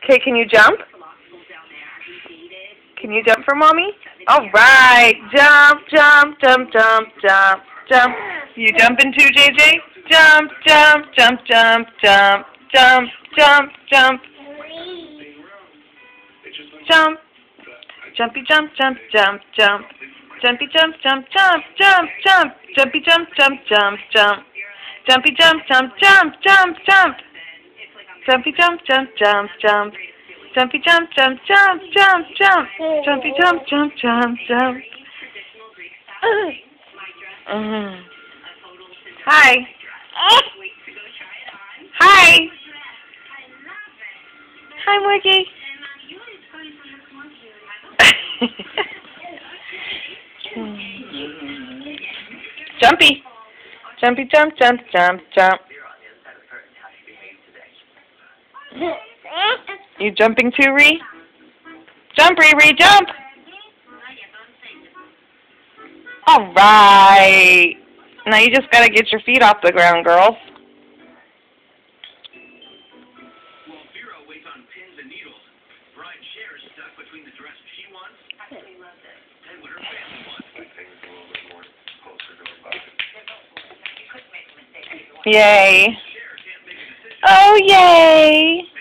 Okay, can you jump? Can you jump for mommy? All right. Jump, jump, jump, jump, jump, jump. You jumping too, JJ? Jump, jump, jump, jump, jump, jump, jump, jump. Jump. Jumpy jump, jump, jump, jump. Jumpy jump, jump, jump, jump, jump. Jumpy jump, jump, jump, jump. Jumpy jump, jump, jump, jump, jump. Jumpy jump, jump, jump, jump. Jumpy jump, jump, jump, jump, jump. Jumpy jump, jump, jump, jump. Hi. Hi. Hi, Morgie. Jumpy. Jumpy jump, jump, jump, jump. You jumping too, Ree? Jump, Ree, jump! All right. Now you just gotta get your feet off the ground, girls. Yay. Oh, yay.